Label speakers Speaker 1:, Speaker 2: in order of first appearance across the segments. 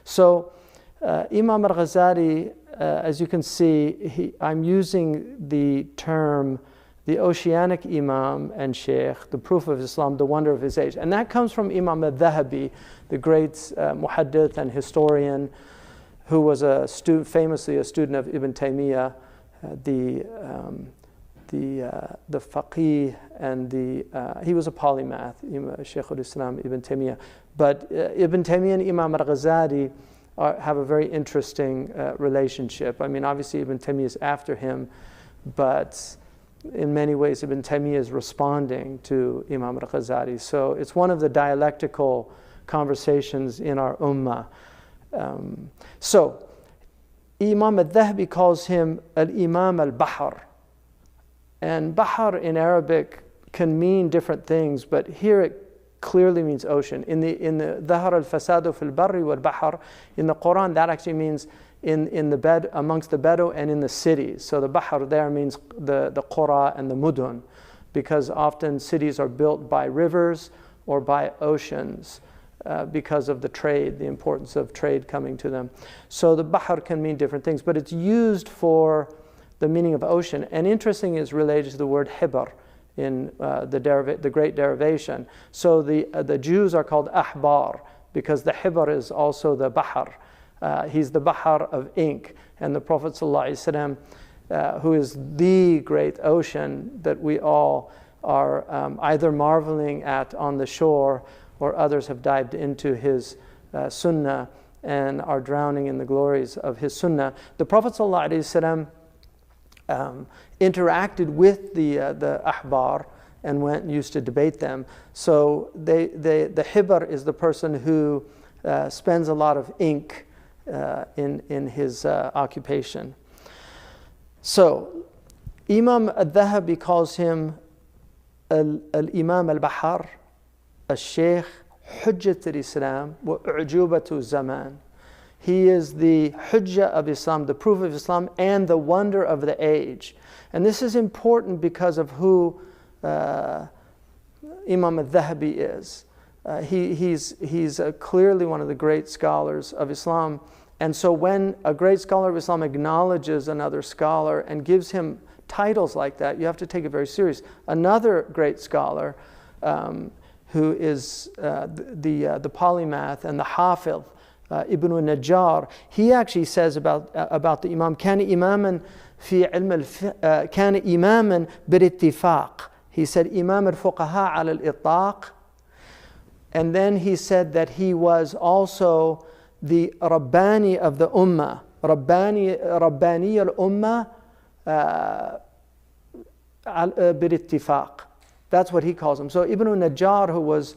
Speaker 1: So Imam Al Ghazali, as you can see, I'm using the term the oceanic Imam and Sheikh, the proof of Islam, the wonder of his age. And that comes from Imam Al-Dhahabi, the great Mujaddid and historian, who was famously a student of Ibn Taymiyyah, the faqih, and he was a polymath, Sheikh al-Islam Ibn Taymiyyah. But Ibn Taymiyyah and Imam Al-Ghazali have a very interesting relationship. I mean, obviously Ibn Taymiyyah is after him, but in many ways Ibn Taymiyyah is responding to Imam Al-Ghazali. So it's one of the dialectical conversations in our ummah. So Imam Al-Dhahabi calls him Al-Imam Al-Bahr. And Bahr in Arabic can mean different things, but here it clearly means ocean. In the Dhahar al-Fasadu fil Barri wal Bahr, in the Quran, that actually means in the bed amongst the Bedou and in the cities. So the Bahr there means the Qura and the Mudun, because often cities are built by rivers or by oceans because of the trade, the importance of trade coming to them. So the Bahr can mean different things, but it's used for the meaning of ocean. And interesting is related to the word Hibr in the great derivation. So the Jews are called Ahbar because the Hibr is also the Bahr. He's the Bahr of ink. And the Prophet ﷺ, who is the great ocean that we all are either marveling at on the shore, or others have dived into his sunnah and are drowning in the glories of his sunnah. The Prophet ﷺ interacted with the Ahbar and used to debate them. So the Hibr is the person who spends a lot of ink in his occupation. So Imam Al-Dhahabi calls him Al-Imam Al-Bahr, Al-Sheikh, Hujjat al-Islam, wa U'jubatu Zaman. He is the Hujjah of Islam, the proof of Islam, and the wonder of the age. And this is important because of who Imam Al-Dhahabi is. He's clearly one of the great scholars of Islam. And so when a great scholar of Islam acknowledges another scholar and gives him titles like that, you have to take it very serious. Another great scholar who is the polymath and the Hafidh, Ibn al-Najjar, he actually says about the Imam, كان إماما في علم كان إماما بالاتفاق. He said Imam al-Fuqaha على الإطلاق. And then he said that he was also the Rabbani of the Ummah, Rabbani al-Ummah بالاتفاق. That's what he calls him. So Ibn al-Najjar, who was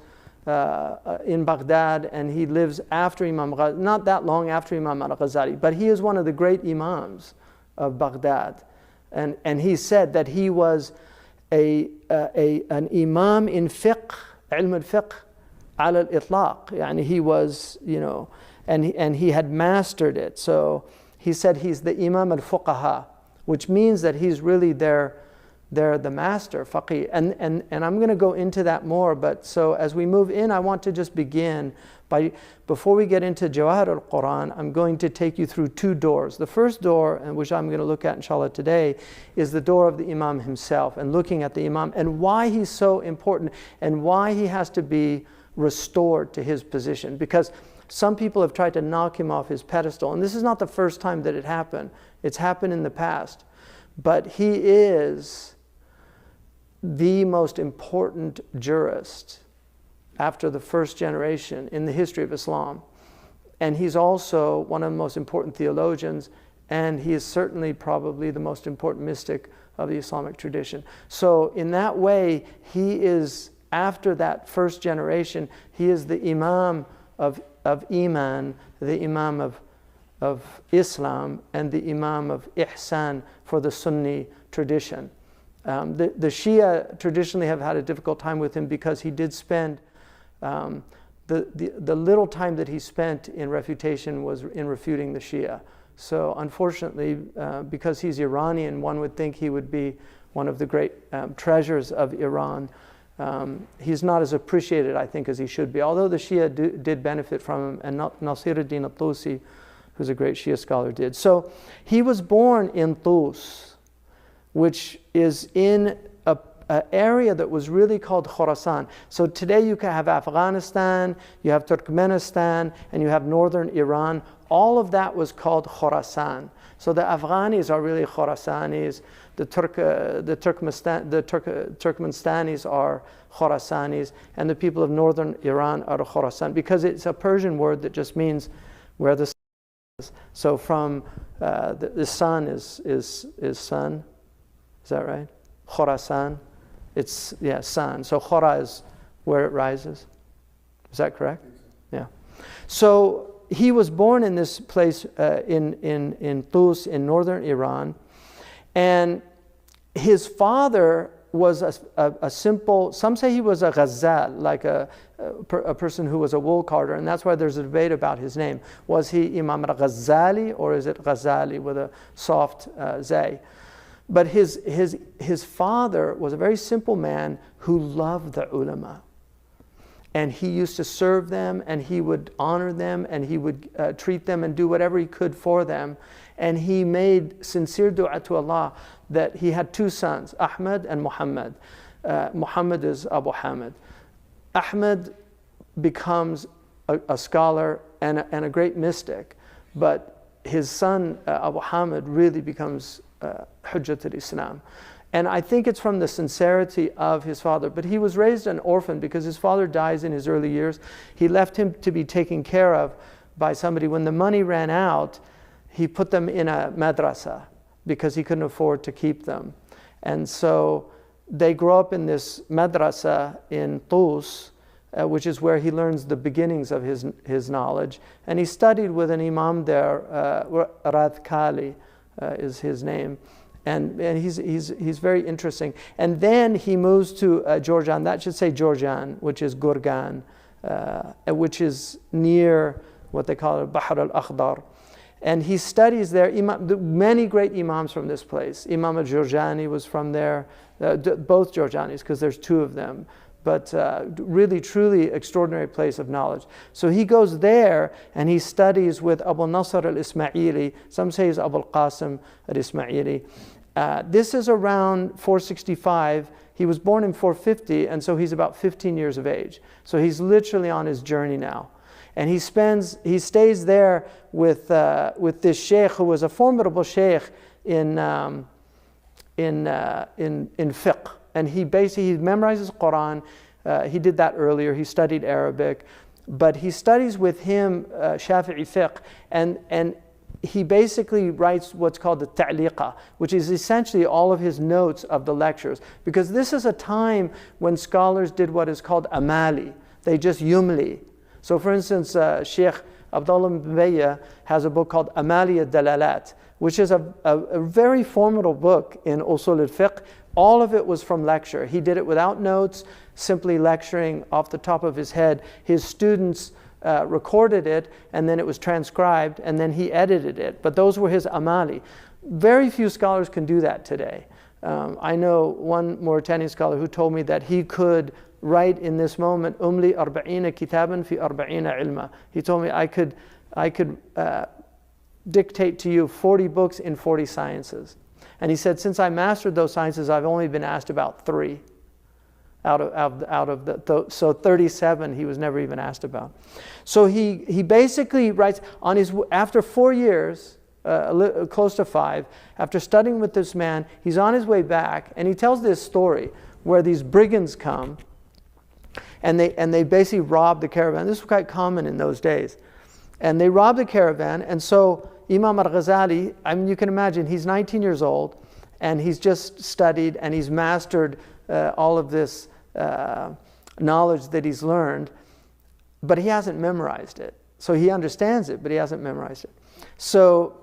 Speaker 1: in Baghdad, and he lives after Imam Ghazali, not that long after Imam Al-Ghazali, but he is one of the great imams of Baghdad. And he said that he was an imam in fiqh, ilm al-fiqh, ala al-itlaq. Yani he was, and he had mastered it. So he said he's the Imam al-Fuqaha, which means that he's really they're the master, faqih. And I'm going to go into that more, but so as we move in, I want to just begin before we get into Jawahir al-Quran, I'm going to take you through two doors. The first door, and which I'm going to look at inshallah today, is the door of the Imam himself, and looking at the Imam and why he's so important and why he has to be restored to his position. Because some people have tried to knock him off his pedestal, and this is not the first time that it happened. It's happened in the past. But he is the most important jurist after the first generation in the history of Islam. And he's also one of the most important theologians, and he is certainly probably the most important mystic of the Islamic tradition. So in that way, he is, after that first generation, he is the Imam of Iman, the Imam of Islam, and the Imam of Ihsan for the Sunni tradition. The Shia traditionally have had a difficult time with him because he did spend the little time that he spent in refutation was in refuting the Shia. So unfortunately, because he's Iranian, one would think he would be one of the great treasures of Iran. He's not as appreciated, I think, as he should be, although the Shia did benefit from him, and Nasiruddin al-Tusi, who's a great Shia scholar, did. So he was born in Tus, which is in an area that was really called Khorasan. So today you can have Afghanistan, you have Turkmenistan, and you have northern Iran. All of that was called Khorasan. So the Afghanis are really Khorasanis, the Turkmenistanis are Khorasanis, and the people of northern Iran are Khorasan, because it's a Persian word that just means where the sun is. So from the sun is sun, is that right? Khorasan, it's, yeah, sun. So Khora is where it rises. Is that correct? Yeah. So he was born in this place in Tus in northern Iran, and his father was a simple, some say he was a ghazal, like a person who was a wool carder, and that's why there's a debate about his name. Was he Imam Al Ghazali, or is it Ghazali with a soft zay? But his father was a very simple man who loved the ulama. And he used to serve them, and he would honor them, and he would treat them and do whatever he could for them. And he made sincere dua to Allah that he had two sons, Ahmed and Muhammad. Muhammad is Abu Hamid. Ahmed becomes a scholar and a great mystic, but his son Abu Hamid really becomes Hujjat al-Islam. And I think it's from the sincerity of his father. But he was raised an orphan because his father dies in his early years. He left him to be taken care of by somebody. When the money ran out, he put them in a madrasa because he couldn't afford to keep them. And so they grow up in this madrasa in Tus, which is where he learns the beginnings of his knowledge. And he studied with an imam there, Radkali is his name. And he's very interesting. And then he moves to Georgian, that should say Georgian, which is Gurgan, which is near what they call Bahr al-Akhdar. And he studies there, many great imams from this place. Imam Al-Juwayni was from there, both Georgianis, because there's two of them. But really, truly extraordinary place of knowledge. So he goes there and he studies with Abu Nasr al-Ismaili. Some say it's Abu al-Qasim al-Ismaili. This is around 465. He was born in 450, and so he's about 15 years of age. So he's literally on his journey now. And he stays there with this sheikh who was a formidable sheikh in fiqh. And he memorizes Quran. He did that earlier. He studied Arabic. But he studies with him Shafi'i fiqh. And he basically writes what's called the ta'liqa, which is essentially all of his notes of the lectures. Because this is a time when scholars did what is called amali. They just yumli. So for instance, Sheikh Abdullah Mbayya has a book called Amali al-Dalalat, which is a very formidable book in usul al-fiqh. All of it was from lecture. He did it without notes, simply lecturing off the top of his head. His students recorded it, and then it was transcribed, and then he edited it. But those were his amali. Very few scholars can do that today. I know one Mauritanian scholar who told me that he could write in this moment, umli arba'ina kitaban fi arba'ina ilma. He told me I could dictate to you 40 books in 40 sciences. And he said, since I mastered those sciences, I've only been asked about 3 out of the so 37 he was never even asked about. So he basically writes on after 4 years, close to 5, after studying with this man, he's on his way back, and he tells this story where these brigands come, and they basically rob the caravan. This was quite common in those days. And they rob the caravan, and so Imam Al Ghazali, I mean, you can imagine, he's 19 years old, and he's just studied, and he's mastered all of this knowledge that he's learned, but he hasn't memorized it. So he understands it, but he hasn't memorized it. So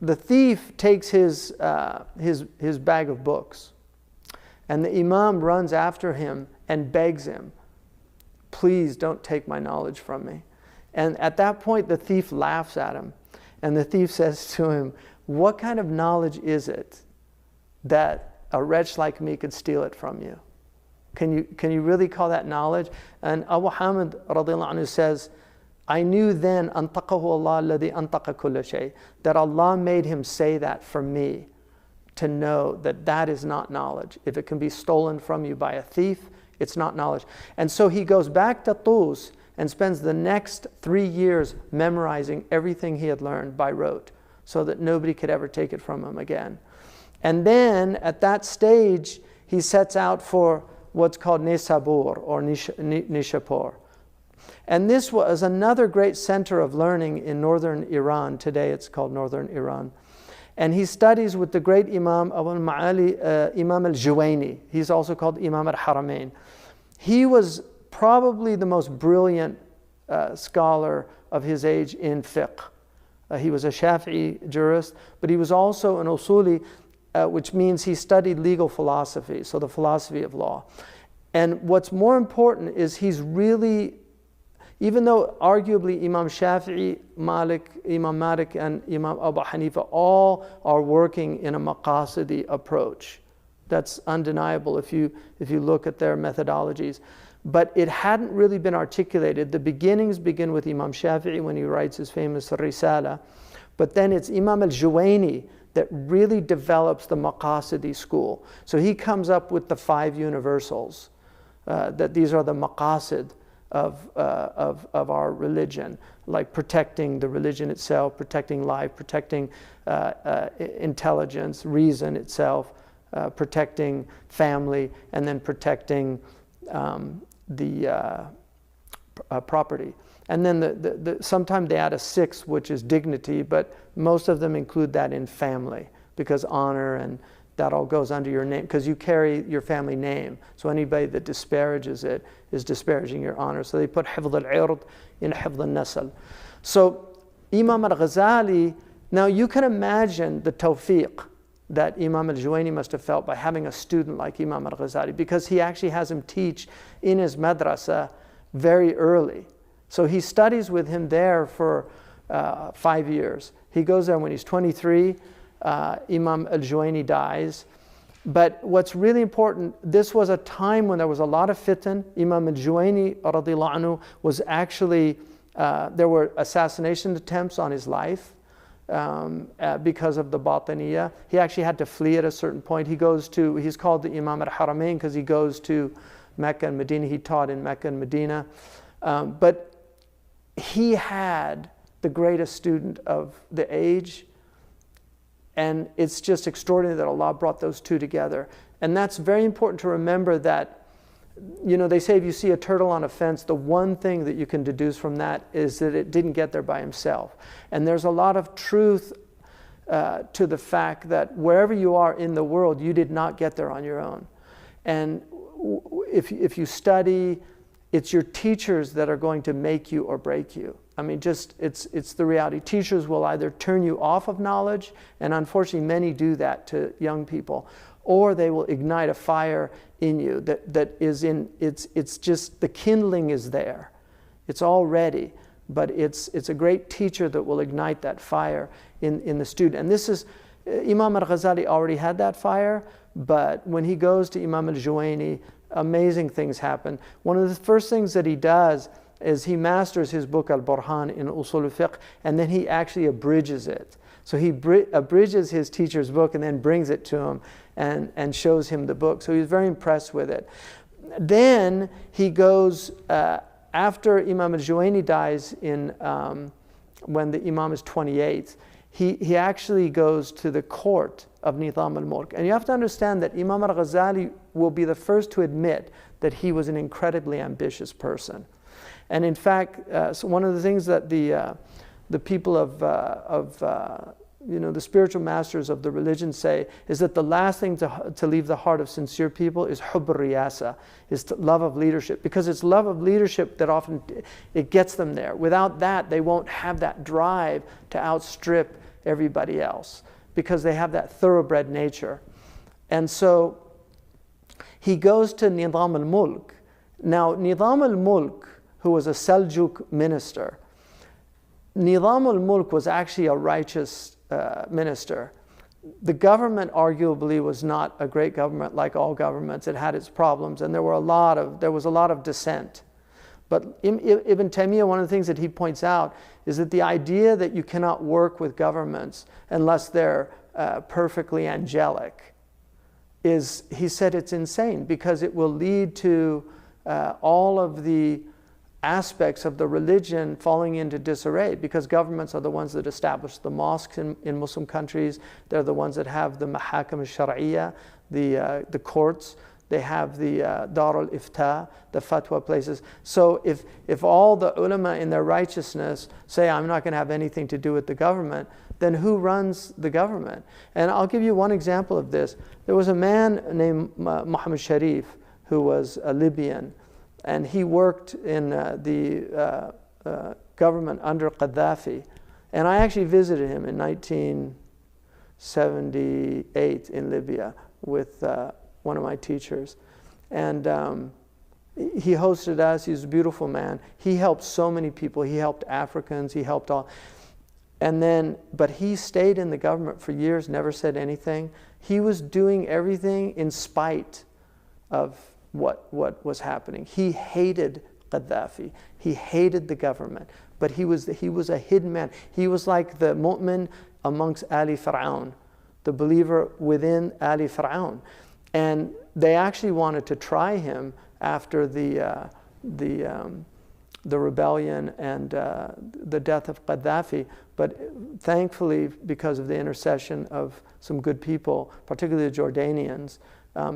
Speaker 1: the thief takes his bag of books, and the Imam runs after him and begs him, please don't take my knowledge from me. And at that point, the thief laughs at him. And the thief says to him, what kind of knowledge is it that a wretch like me could steal it from you? Can you really call that knowledge? And Abu Hamid radiallahu anhu says, I knew then أنطقه الله الذي أنطق كل شيء, that Allah made him say that for me, to know that that is not knowledge. If it can be stolen from you by a thief, it's not knowledge. And so he goes back to Tus and spends the next 3 years memorizing everything he had learned by rote, so that nobody could ever take it from him again. And then at that stage, he sets out for what's called Nisabur or Nishapur. And this was another great center of learning in northern Iran. Today it's called northern Iran. And he studies with the great Imam Imam Al-Juwayni. He's also called Imam Al-Haramain. He was probably the most brilliant scholar of his age in fiqh. He was a Shafi'i jurist, but he was also an usuli, which means he studied legal philosophy, so the philosophy of law. And what's more important is he's really, even though arguably Imam Shafi'i, Imam Malik, and Imam Abu Hanifa all are working in a maqasidi approach. That's undeniable if you look at their methodologies. But it hadn't really been articulated. The beginnings begin with Imam Shafi'i when he writes his famous Risala. But then it's Imam Al-Juwayni that really develops the maqasidi school. So he comes up with the 5 universals, that these are the maqasid of our religion, like protecting the religion itself, protecting life, protecting intelligence, reason itself, protecting family, and then protecting the property. And then sometimes they add a 6th, which is dignity, but most of them include that in family, because honor and that all goes under your name, because you carry your family name. So anybody that disparages it is disparaging your honor. So they put hifd al-ird in hifd al-nasl. So Imam Al Ghazali, now you can imagine the tawfiq that Imam Al-Juwayni must have felt by having a student like Imam Al Ghazali, because he actually has him teach in his madrasa very early. So he studies with him there for 5 years. He goes there when he's 23. Imam Al-Juwayni dies. But what's really important, this was a time when there was a lot of fitan. Imam Al-Juwayni radiallahu anhu was actually, there were assassination attempts on his life because of the Batiniya. He actually had to flee at a certain point. He's called the Imam Al-Haramain because he goes to Mecca and Medina. He taught in Mecca and Medina. But he had the greatest student of the age. And it's just extraordinary that Allah brought those two together. And that's very important to remember, that, they say if you see a turtle on a fence, the one thing that you can deduce from that is that it didn't get there by himself. And there's a lot of truth to the fact that wherever you are in the world, you did not get there on your own. And if you study, it's your teachers that are going to make you or break you. I mean, it's the reality. Teachers will either turn you off of knowledge, and unfortunately many do that to young people, or they will ignite a fire in you that is in, it's just, the kindling is there. It's all ready, but it's a great teacher that will ignite that fire in the student. And this is, Imam Al Ghazali already had that fire, but when he goes to Imam Al-Juwayni, amazing things happen. One of the first things that he does is he masters his book Al-Burhan in Usul al-Fiqh, and then he actually abridges it. So he abridges his teacher's book and then brings it to him and shows him the book. So he's very impressed with it. Then he goes, after Imam Al-Juwayni dies when the Imam is 28, he actually goes to the court of Nizam al-Mulk. And you have to understand that Imam Al Ghazali will be the first to admit that he was an incredibly ambitious person. And in fact, so one of the things that the people of the spiritual masters of the religion say is that the last thing to leave the heart of sincere people is hubb al-riyasa, is love of leadership, because it's love of leadership that often it gets them there. Without that, they won't have that drive to outstrip everybody else, because they have that thoroughbred nature. And so he goes to Nizam al-Mulk. Now, Nizam al-Mulk, who was a Seljuk minister, Nizam al-Mulk was actually a righteous minister. the government arguably was not a great government like all governments. It had its problems, and there was a lot of dissent. But Ibn Taymiyyah, one of the things that he points out is that the idea that you cannot work with governments unless they're perfectly angelic is, he said, it's insane, because it will lead to all of the aspects of the religion falling into disarray, because governments are the ones that establish the mosques in Muslim countries. They're the ones that have the mahakam al-shar'iyya, the courts. They have the Dar al-Ifta, the fatwa places. So if all the ulama in their righteousness say, I'm not going to have anything to do with the government, then who runs the government? And I'll give you one example of this. There was a man named Muhammad Sharif who was a Libyan, and he worked in the government under Gaddafi. And I actually visited him in 1978 in Libya with one of my teachers. And he hosted us. He was a beautiful man. He helped so many people. He helped Africans. He helped all. And then, but he stayed in the government for years, never said anything. He was doing everything in spite of what was happening. He hated Gaddafi. He hated the government. But he was a hidden man. He was like the mu'min amongst Ali Fir'aun, the believer within Ali Fir'aun. And they actually wanted to try him after the rebellion and the death of Gaddafi. But thankfully, because of the intercession of some good people, particularly the Jordanians,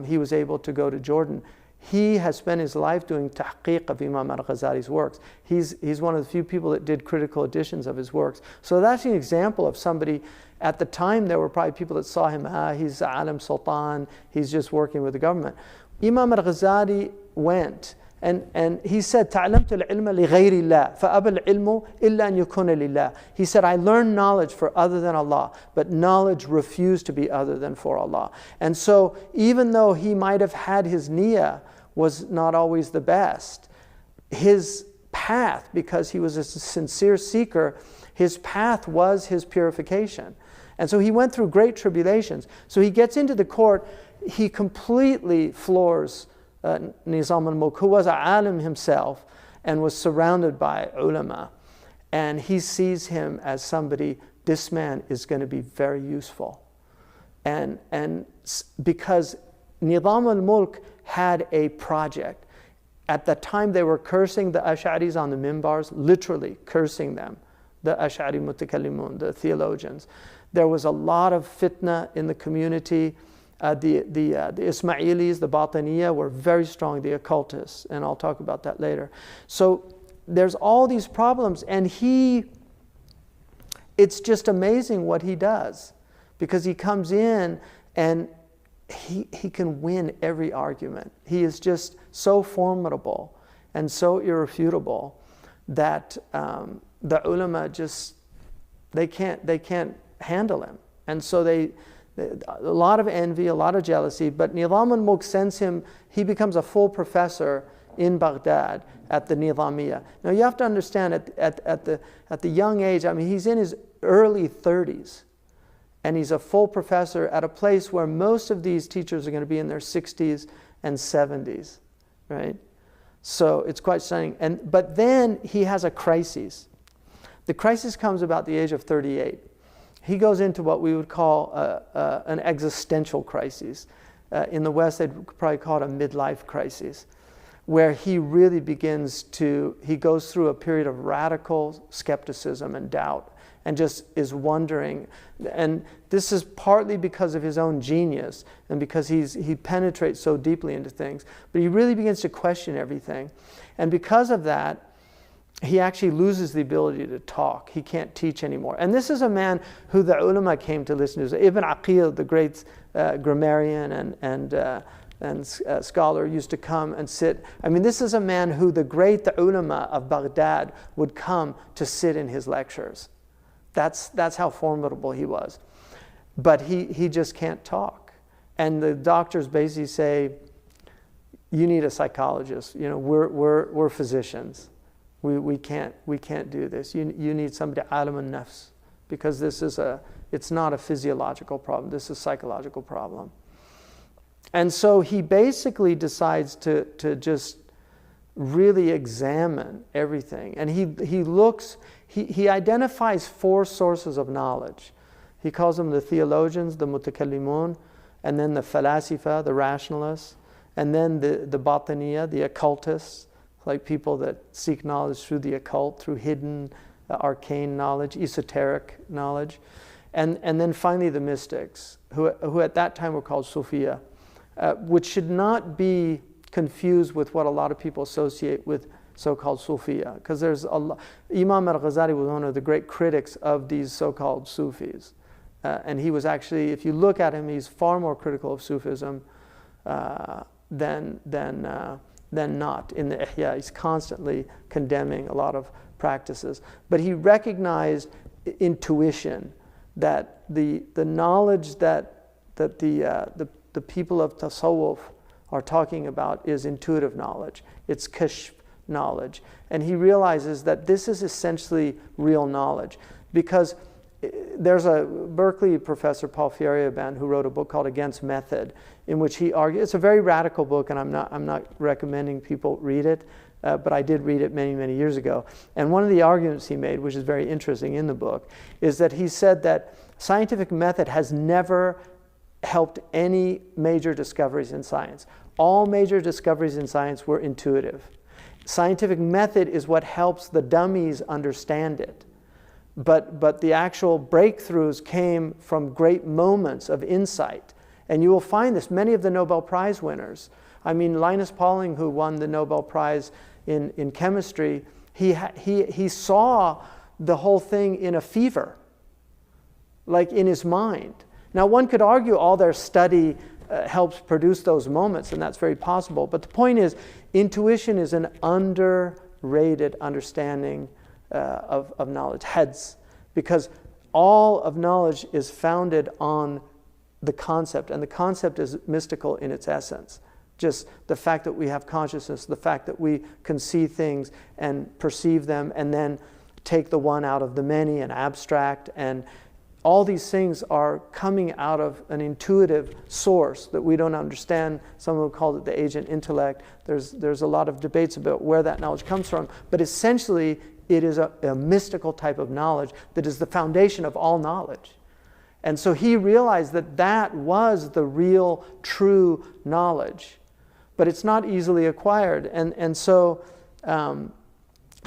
Speaker 1: he was able to go to Jordan. He has spent his life doing tahqiq of Imam Al Ghazali's works. He's one of the few people that did critical editions of his works. So that's an example of somebody. At the time, there were probably people that saw him, he's Alim Sultan, he's just working with the government. Imam Al Ghazali went, and he said, تعلمت العلم لغير الله فأبى العلم إلا أن يكون لله. He said, I learned knowledge for other than Allah, but knowledge refused to be other than for Allah. And so even though he might have had his niyyah was not always the best, his path, because he was a sincere seeker, his path was his purification. And so he went through great tribulations. So he gets into the court, he completely floors Nizam al-Mulk, who was an alim himself and was surrounded by ulama. And he sees him as somebody, this man is going to be very useful. And because Nizam al-Mulk had a project. At the time they were cursing the Ash'aris on the minbars, literally cursing them, the Ash'ari mutakallimun, the theologians. There was a lot of fitna in the community. The Ismailis, the Batiniya, were very strong, the occultists, and I'll talk about that later. So there's all these problems, and it's just amazing what he does, because he comes in and he can win every argument. He is just so formidable and so irrefutable that the ulama just, they can't handle him. And so a lot of envy, a lot of jealousy, but Nizam al-Mulk sends him, he becomes a full professor in Baghdad at the Nizamiyya. Now you have to understand, at the young age, I mean, he's in his early 30s, and he's a full professor at a place where most of these teachers are going to be in their 60s and 70s, right? So it's quite stunning. But then he has a crisis. The crisis comes about the age of 38. He goes into what we would call an existential crisis. In the West, they'd probably call it a midlife crisis, where he really he goes through a period of radical skepticism and doubt, and just is wondering. And this is partly because of his own genius and because he penetrates so deeply into things. But he really begins to question everything. And because of that, he actually loses the ability to talk. He can't teach anymore. And this is a man who the ulama came to listen to. Ibn Aqil, the great grammarian and scholar, used to come and sit. I mean, this is a man who the ulama of Baghdad would come to sit in his lectures. That's how formidable he was. But he just can't talk. And the doctors basically say, you need a psychologist. You know, we're physicians. We can't do this. You need somebody alim al-nafs, because it's not a physiological problem, this is a psychological problem. And so he basically decides to just really examine everything. And he identifies 4 sources of knowledge. He calls them the theologians, the mutakallimun, and then the falasifa, the rationalists, and then the batiniya, the occultists, like people that seek knowledge through the occult, through hidden, arcane knowledge, esoteric knowledge. And then finally the mystics, who at that time were called Sufiya, which should not be confused with what a lot of people associate with so-called Sufiya, because there's Imam Al Ghazali was one of the great critics of these so-called Sufis. And he was actually, if you look at him, he's far more critical of Sufism than not. In the Ihya, he's constantly condemning a lot of practices. But he recognized intuition, that the knowledge that the people of Tasawwuf are talking about is intuitive knowledge. It's kashf knowledge. And he realizes that this is essentially real knowledge, because there's a Berkeley professor, Paul Feyerabend, who wrote a book called Against Method, in which he argued, it's a very radical book, and I'm not recommending people read it, but I did read it many, many years ago. And one of the arguments he made, which is very interesting in the book, is that he said that scientific method has never helped any major discoveries in science. All major discoveries in science were intuitive. Scientific method is what helps the dummies understand it. But the actual breakthroughs came from great moments of insight. And you will find this, many of the Nobel Prize winners. I mean, Linus Pauling, who won the Nobel Prize in chemistry, he saw the whole thing in a fever, like in his mind. Now, one could argue all their study helps produce those moments, and that's very possible. But the point is, intuition is an underrated understanding of knowledge, heads, because all of knowledge is founded on the concept, and the concept is mystical in its essence. Just the fact that we have consciousness, the fact that we can see things and perceive them, and then take the one out of the many and abstract, and all these things are coming out of an intuitive source that we don't understand. Some will call it the agent intellect. There's a lot of debates about where that knowledge comes from, but essentially it is a mystical type of knowledge that is the foundation of all knowledge. And so he realized that that was the real, true knowledge, but it's not easily acquired. And so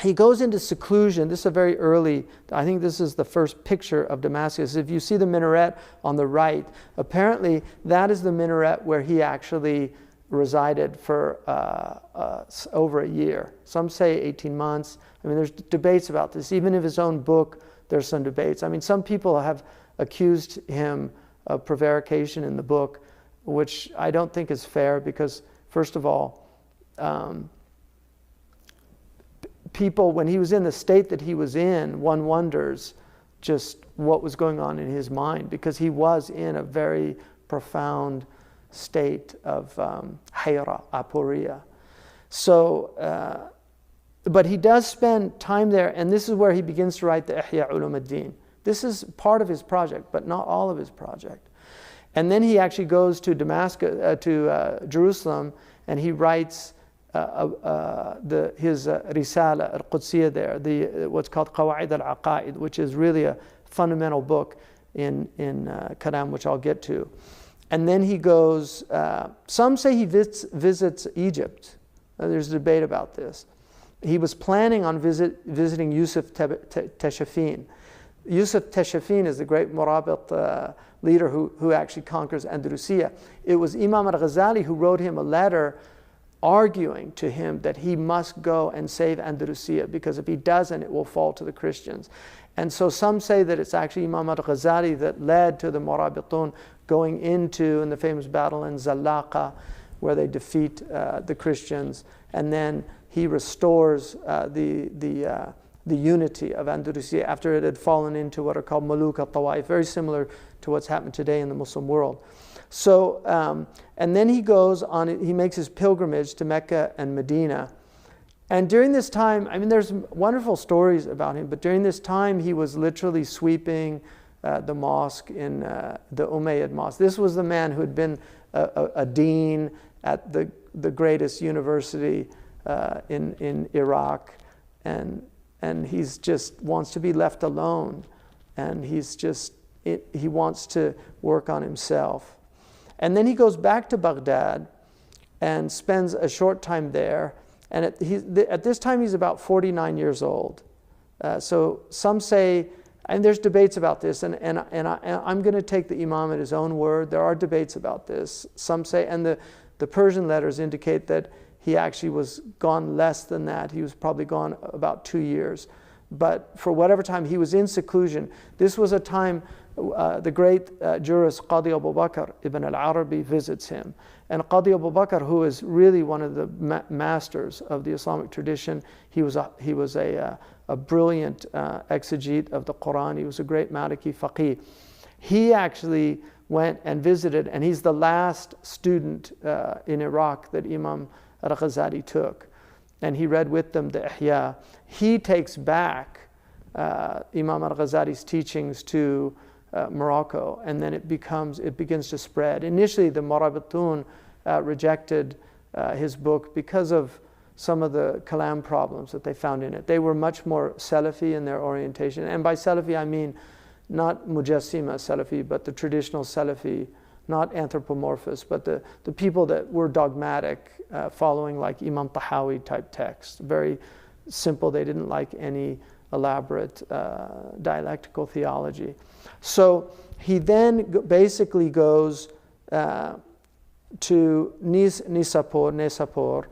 Speaker 1: he goes into seclusion. This is a very early, I think this is the first picture of Damascus. If you see the minaret on the right, apparently that is the minaret where he actually resided for over a year. Some say 18 months. I mean, there's debates about this. Even in his own book, there's some debates. I mean, some people have accused him of prevarication in the book, which I don't think is fair, because, first of all, people, when he was in the state that he was in, one wonders just what was going on in his mind, because he was in a very profound state of hayra, aporia. So, but he does spend time there, and this is where he begins to write the Ihya Ulum ad-Din. This is part of his project, but not all of his project. And then he actually goes to Damascus, to Jerusalem, and he writes his Risala al-Qudsiyya there, what's called Qawa'id al-Aqa'id, which is really a fundamental book in Kalam, which I'll get to. And then he goes, some say he visits Egypt. There's a debate about this. He was planning on visiting Yusuf Tashafin. Yusuf Tashafin is the great Murabit leader who actually conquers Andalusia. It was Imam Al Ghazali who wrote him a letter arguing to him that he must go and save Andalusia, because if he doesn't, it will fall to the Christians. And so some say that it's actually Imam Al Ghazali that led to the Murabitun going into, in the famous battle in Zallaqa, where they defeat the Christians, and then he restores the unity of Andalusia after it had fallen into what are called Muluk al-Tawaif, very similar to what's happened today in the Muslim world. So, and then he goes on, he makes his pilgrimage to Mecca and Medina, And during this time, I mean, there's wonderful stories about him, but during this time, he was literally sweeping the mosque in the Umayyad mosque. This was the man who had been a dean at the greatest university in Iraq, and he's just wants to be left alone, and he wants to work on himself. And then he goes back to Baghdad and spends a short time there. And at this time, he's about 49 years old. So some say, and there's debates about this, and I'm going to take the Imam at his own word. There are debates about this. Some say, and the Persian letters indicate that he actually was gone less than that. He was probably gone about 2 years. But for whatever time, he was in seclusion. This was a time the great jurist Qadi Abu Bakr ibn al-Arabi visits him. And Qadi Abu Bakr, who is really one of the masters of the Islamic tradition, he was a brilliant exegete of the Quran. He was a great Maliki faqih. He actually went and visited, and he's the last student in Iraq that Imam Al Ghazali took. And he read with them the Ihya. He takes back Imam Al Ghazali's teachings to Morocco, and then it begins to spread. Initially, the Murabitun rejected his book because of some of the kalam problems that they found in it. They were much more Salafi in their orientation, and by Salafi I mean not Mujassima Salafi, but the traditional Salafi, not anthropomorphous, but the people that were dogmatic, following like Imam Tahawi type texts, very simple. They didn't like any elaborate dialectical theology. So he then basically goes to Nisapur,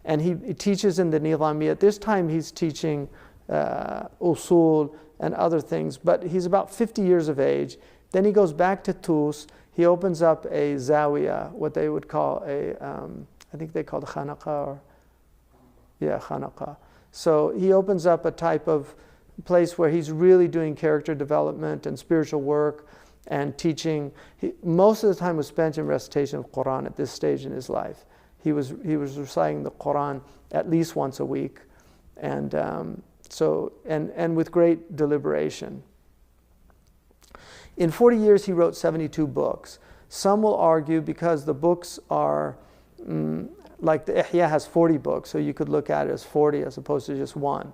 Speaker 1: and he teaches in the Nizami. At this time, he's teaching usul and other things, but he's about 50 years of age. Then he goes back to Tus. He opens up a zawiya, what they would call I think they called khanaqa, khanaqa. So he opens up a type of place where he's really doing character development and spiritual work and teaching. Most of the time was spent in recitation of Quran at this stage in his life. He was reciting the Quran at least once a week, and with great deliberation. In 40 years, he wrote 72 books. Some will argue because the books are, like the Ihya has 40 books, so you could look at it as 40 as opposed to just one.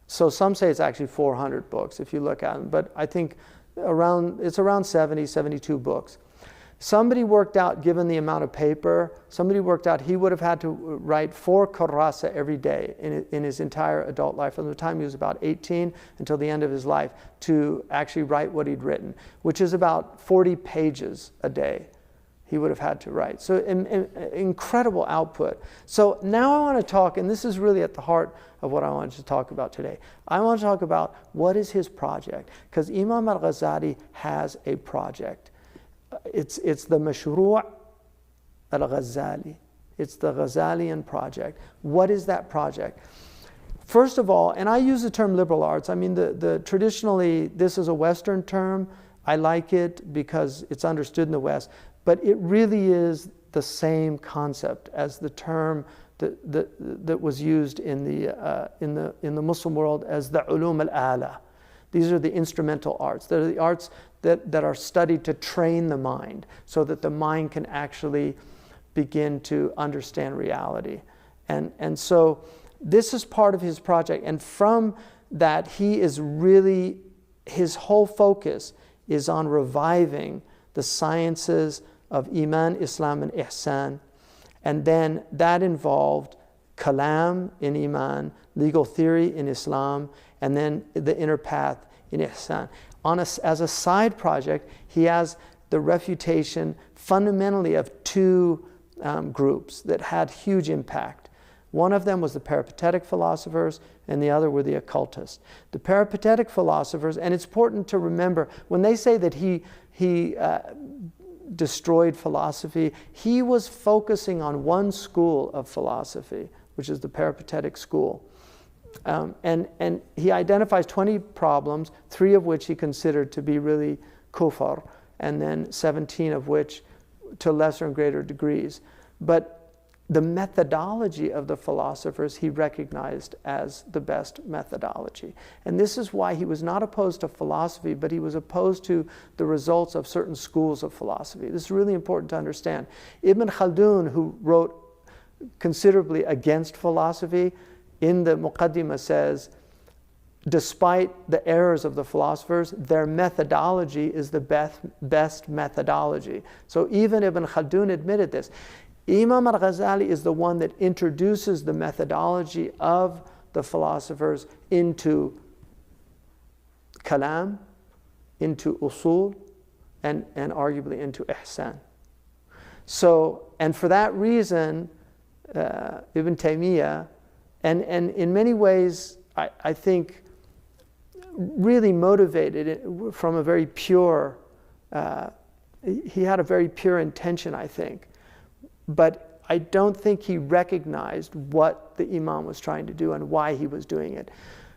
Speaker 1: So some say it's actually 400 books if you look at them, but I think it's around 70, 72 books. Somebody worked out, given the amount of paper, he would have had to write 4 kurasa every day in his entire adult life, from the time he was about 18 until the end of his life, to actually write what he'd written, which is about 40 pages a day he would have had to write. So incredible output. So now I want to talk, and this is really at the heart of what I wanted to talk about today. I want to talk about what is his project, because Imam Al Ghazali has a project. It's the Mashru' Al Ghazali. It's the Ghazalian project. What is that project? First of all, and I use the term liberal arts. I mean, traditionally, this is a Western term. I like it because it's understood in the West, but it really is the same concept as the term that was used in the Muslim world as the ulum al-ala. These are the instrumental arts. They're the arts that are studied to train the mind so that the mind can actually begin to understand reality. And so this is part of his project. And from that, his whole focus is on reviving the sciences of Iman, Islam, and Ihsan. And then that involved kalam in Iman, legal theory in Islam, and then the inner path in Ihsan. As a side project, he has the refutation fundamentally of 2 groups that had huge impact. One of them was the peripatetic philosophers, and the other were the occultists. The peripatetic philosophers, and it's important to remember, when they say that he destroyed philosophy, he was focusing on one school of philosophy, which is the peripatetic school. And he identifies 20 problems, 3 of which he considered to be really kufr, and then 17 of which to lesser and greater degrees. But the methodology of the philosophers he recognized as the best methodology. And this is why he was not opposed to philosophy, but he was opposed to the results of certain schools of philosophy. This is really important to understand. Ibn Khaldun, who wrote considerably against philosophy, in the Muqaddimah says, despite the errors of the philosophers, their methodology is the best methodology. So even Ibn Khaldun admitted this. Imam Al Ghazali is the one that introduces the methodology of the philosophers into kalam, into usul, and arguably into ihsan. So, and for that reason, Ibn Taymiyyah, and in many ways, I think, really motivated from a very pure, he had a very pure intention, I think. But I don't think he recognized what the Imam was trying to do and why he was doing it.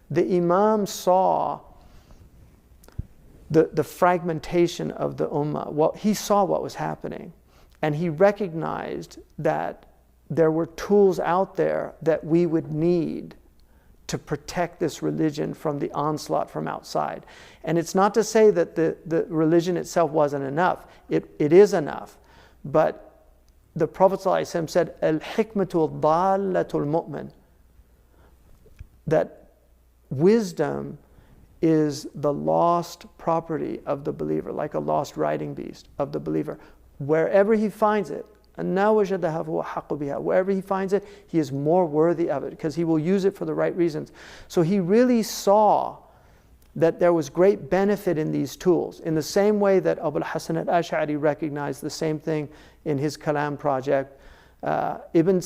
Speaker 1: The Imam saw the fragmentation of the Ummah. Well, he saw what was happening. And he recognized that there were tools out there that we would need to protect this religion from the onslaught from outside. And it's not to say that the religion itself wasn't enough. It is enough. But the Prophet ﷺ said, Al-hikmatu dallatul mu'min, that wisdom is the lost property of the believer, like a lost riding beast of the believer. Wherever he finds it, wherever he finds it, he is more worthy of it because he will use it for the right reasons. So he really saw that there was great benefit in these tools, in the same way that Abu al-Hasan al-Ash'ari recognized the same thing in his Kalam project. Ibn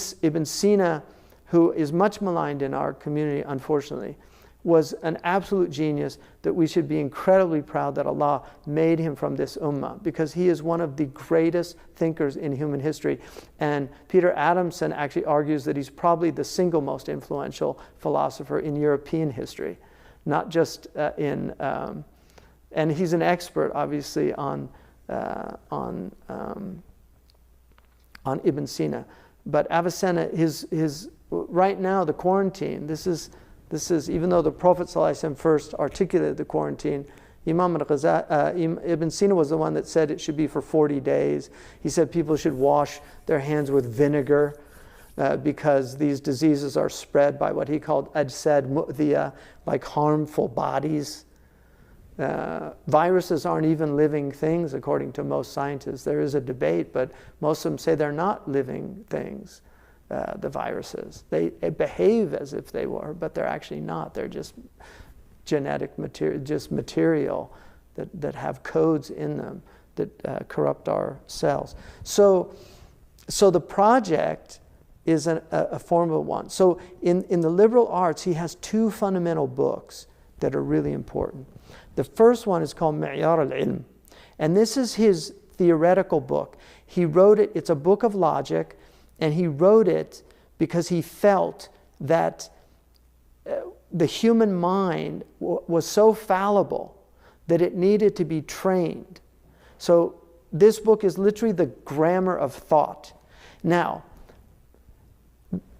Speaker 1: Sina, who is much maligned in our community, unfortunately, was an absolute genius that we should be incredibly proud that Allah made him from this ummah, because he is one of the greatest thinkers in human history. And Peter Adamson actually argues that he's probably the single most influential philosopher in European history, not just and he's an expert, obviously, on Ibn Sina. But Avicenna, his right now, the quarantine, this is, even though the Prophet ﷺ first articulated the quarantine, Imam Al Ghazali, Ibn Sina was the one that said it should be for 40 days. He said people should wash their hands with vinegar because these diseases are spread by what he called ajsad mu'dhiya, like harmful bodies. Viruses aren't even living things, according to most scientists. There is a debate, but most of them say they're not living things. The viruses. They behave as if they were, but they're actually not. They're just genetic material, just material that have codes in them that corrupt our cells. So the project is a formal one. So in the liberal arts, he has two fundamental books that are really important. The first one is called Mi'yar al-Ilm, and this is his theoretical book. He wrote it, it's a book of logic, and he wrote it because he felt that the human mind was so fallible that it needed to be trained. So this book is literally the grammar of thought. Now,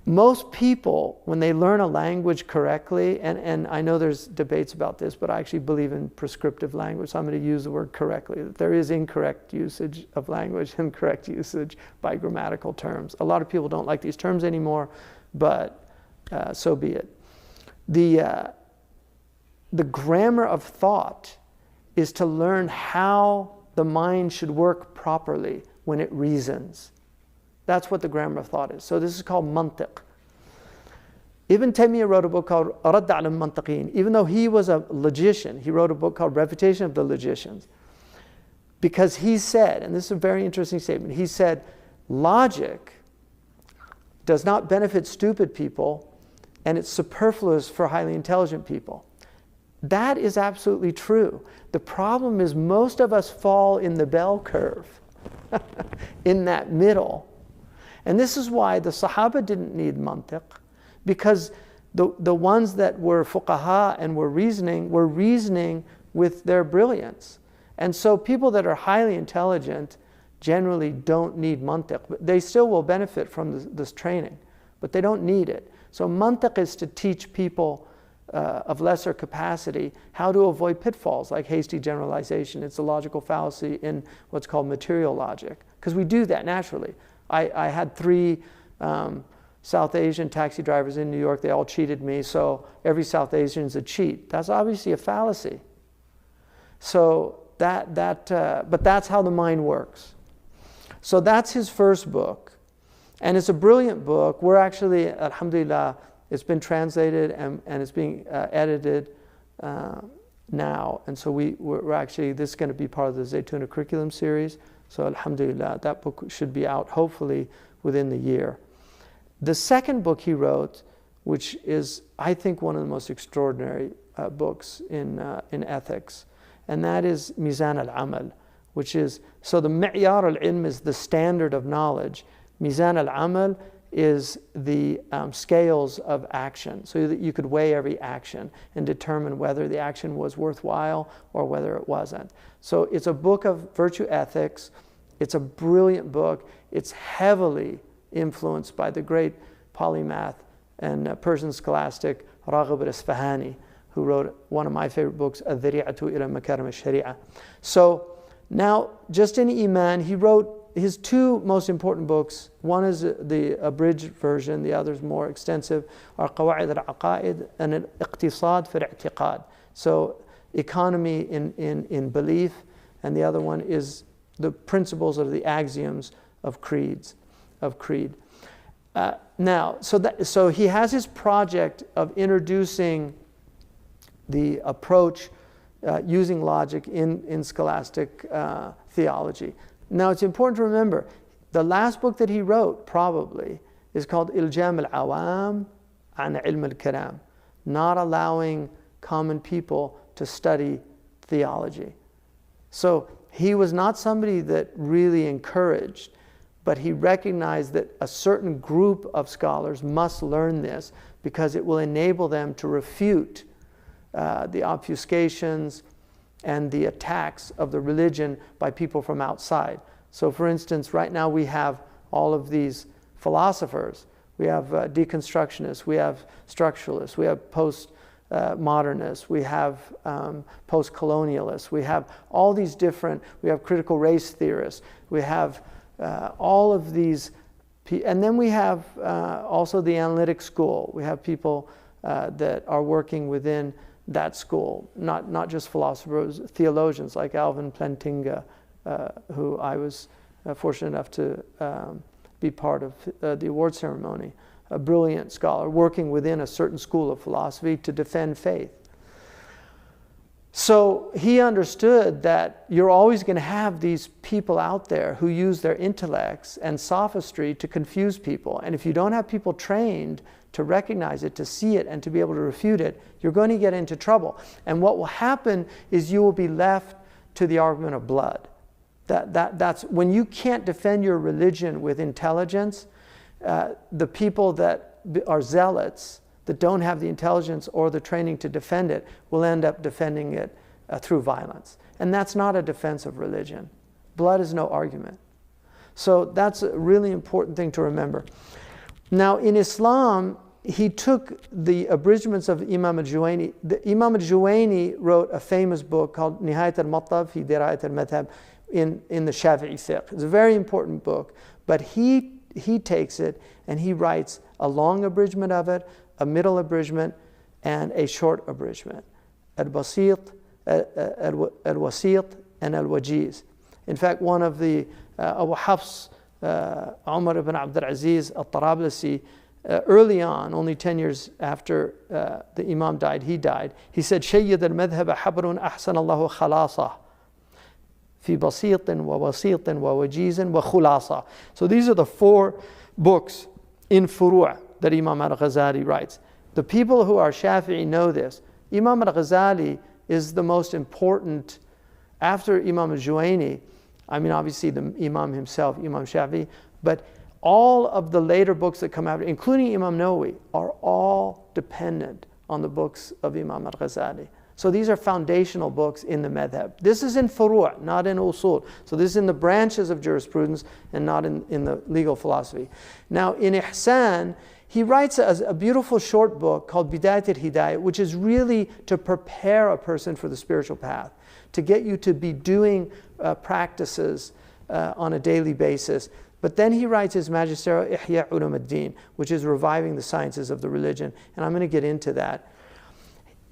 Speaker 1: most people, when they learn a language correctly, and I know there's debates about this, but I actually believe in prescriptive language, so I'm going to use the word correctly. There is incorrect usage of language and correct usage by grammatical terms. A lot of people don't like these terms anymore, but so be it. The grammar of thought is to learn how the mind should work properly when it reasons. That's what the grammar of thought is. So this is called mantiq. Ibn Taymiyyah wrote a book called Radd al Mantiqin. Even though he was a logician, he wrote a book called Refutation of the Logicians. Because he said, and this is a very interesting statement, he said, logic does not benefit stupid people, and it's superfluous for highly intelligent people. That is absolutely true. The problem is most of us fall in the bell curve, in that middle. And this is why the Sahaba didn't need mantiq, because the ones that were fuqaha and were reasoning with their brilliance. And so people that are highly intelligent generally don't need mantiq. But they still will benefit from this training, but they don't need it. So mantiq is to teach people of lesser capacity how to avoid pitfalls like hasty generalization. It's a logical fallacy in what's called material logic, because we do that naturally. I had 3 South Asian taxi drivers in New York. They all cheated me, so every South Asian is a cheat. That's obviously a fallacy. So but that's how the mind works. So that's his first book, and it's a brilliant book. We're actually, alhamdulillah, it's been translated and it's being edited now, and so we're actually, this is going to be part of the Zaytuna curriculum series. So alhamdulillah, that book should be out hopefully within the year. The second book he wrote, which is, I think, one of the most extraordinary books in ethics, and that is Mizan al-Amal, which is, so the Mi'yar al-Ilm is the standard of knowledge. Mizan al-Amal is the scales of action, so that you could weigh every action and determine whether the action was worthwhile or whether it wasn't. So it's a book of virtue ethics. It's a brilliant book. It's heavily influenced by the great polymath and Persian scholastic Raghib al-Isfahani, who wrote one of my favorite books, Al-Dhari'atu ila Makarim al-Sharia. So now, just in Iman, he wrote his 2 most important books. One is the abridged version, the other is more extensive, are Qawa'id al-Aqa'id and Al-Iqtisad fi al-I'tiqad. So economy in belief, and the other one is the principles of the axioms of creed. Now, so he has his project of introducing the approach using logic in scholastic theology. Now, it's important to remember, the last book that he wrote probably is called Iljam al-Awam an Ilm al-Kalam, not allowing common people to study theology. So he was not somebody that really encouraged, but he recognized that a certain group of scholars must learn this because it will enable them to refute the obfuscations and the attacks of the religion by people from outside. So for instance, right now we have all of these philosophers. We have deconstructionists, we have structuralists, we have post-modernists, we have post-colonialists, we have all these different, we have critical race theorists, we have all of these, and then we have also the analytic school. We have people that are working within that school, not just philosophers, theologians like Alvin Plantinga, who I was fortunate enough to be part of the award ceremony, a brilliant scholar working within a certain school of philosophy to defend faith. So he understood that you're always going to have these people out there who use their intellects and sophistry to confuse people. And if you don't have people trained to recognize it, to see it, and to be able to refute it, you're going to get into trouble. And what will happen is you will be left to the argument of blood. That's when you can't defend your religion with intelligence, the people that are zealots, that don't have the intelligence or the training to defend it, will end up defending it through violence. And that's not a defense of religion. Blood is no argument. So that's a really important thing to remember. Now in Islam, he took the abridgments of Imam Al-Juwayni. Imam Al-Juwayni wrote a famous book called Nihayat al-Matlab fi Dirayat al-Madhab in the Shafi'i fiqh. It's a very important book, but he takes it and he writes a long abridgment of it, a middle abridgment, and a short abridgment. Al-Basit, Al-Wasit, and Al-Wajiz. In fact, one of the Abu Hafs, Umar ibn Abd al-Aziz al-Tarablasi, early on, only 10 years after the Imam died, he died. He said, "Shayyid al-madhhab habrun ahsan Allahu khalasa fi basitin wa wasitin wa wajizin wa khulasa." So these are the 4 books in Furu' that Imam Al Ghazali writes. The people who are Shafi'i know this. Imam Al Ghazali is the most important, after Imam Al-Juwayni, I mean obviously the Imam himself, Imam Shafi'i, but all of the later books that come after, including Imam Nawawi, are all dependent on the books of Imam Al Ghazali. So these are foundational books in the madhab. This is in furu', not in usul. So this is in the branches of jurisprudence and not in the legal philosophy. Now in ihsan, he writes a beautiful short book called Bidayat al-Hidayah, which is really to prepare a person for the spiritual path, to get you to be doing practices on a daily basis. But then he writes his magisterial Ihya Ulum ad-Din, which is reviving the sciences of the religion. And I'm going to get into that.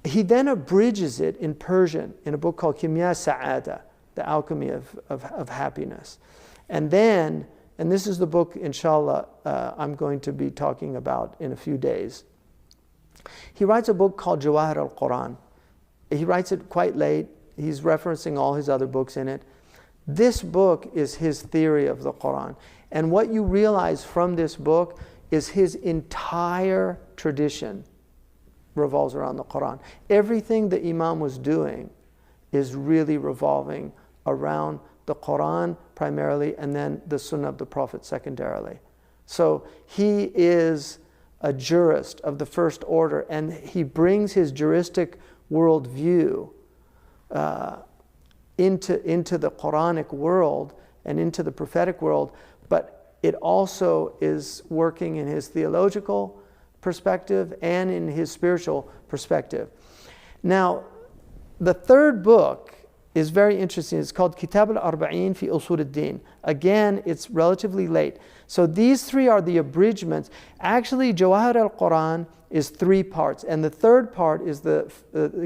Speaker 1: He then abridges it in Persian in a book called Kimya Sa'ada, The Alchemy of Happiness. And then, and this is the book, inshallah, I'm going to be talking about in a few days. He writes a book called Jawahir al-Quran. He writes it quite late. He's referencing all his other books in it. This book is his theory of the Quran. And what you realize from this book is his entire tradition revolves around the Quran. Everything the Imam was doing is really revolving around the Quran primarily, and then the Sunnah of the Prophet secondarily. So he is a jurist of the first order, and he brings his juristic worldview into the Quranic world and into the prophetic world, but it also is working in his theological perspective and in his spiritual perspective. Now, the third book is very interesting. It's called Kitab al-Arba'in fi Usul ad-Din. Again, it's relatively late. So these three are the abridgments. Actually, Jawahir al-Quran is 3 parts, and the third part is the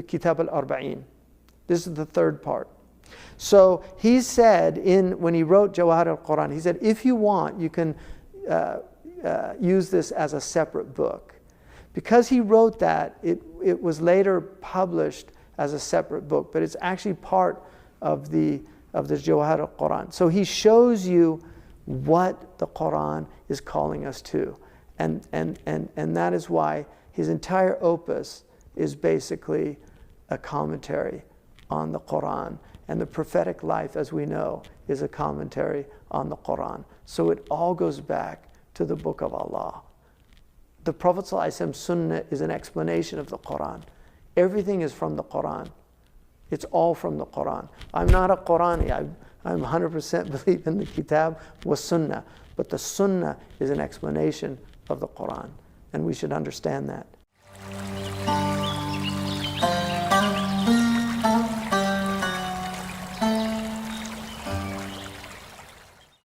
Speaker 1: Kitab al-Arba'in. This is the third part. So he said, when he wrote Jawahir al-Quran, he said, if you want, you can use this as a separate book. Because he wrote that, it was later published as a separate book, but it's actually part of the Jawahir al-Quran. So he shows you what the Quran is calling us to. And that is why his entire opus is basically a commentary on the Quran. And the prophetic life, as we know, is a commentary on the Quran. So it all goes back to the Book of Allah. The Prophet ﷺ Sunnah is an explanation of the Quran. Everything is from the Quran. It's all from the Quran. I'm not a Qurani. I'm 100% believe in the Kitab wa Sunnah. But the Sunnah is an explanation of the Quran. And we should understand that.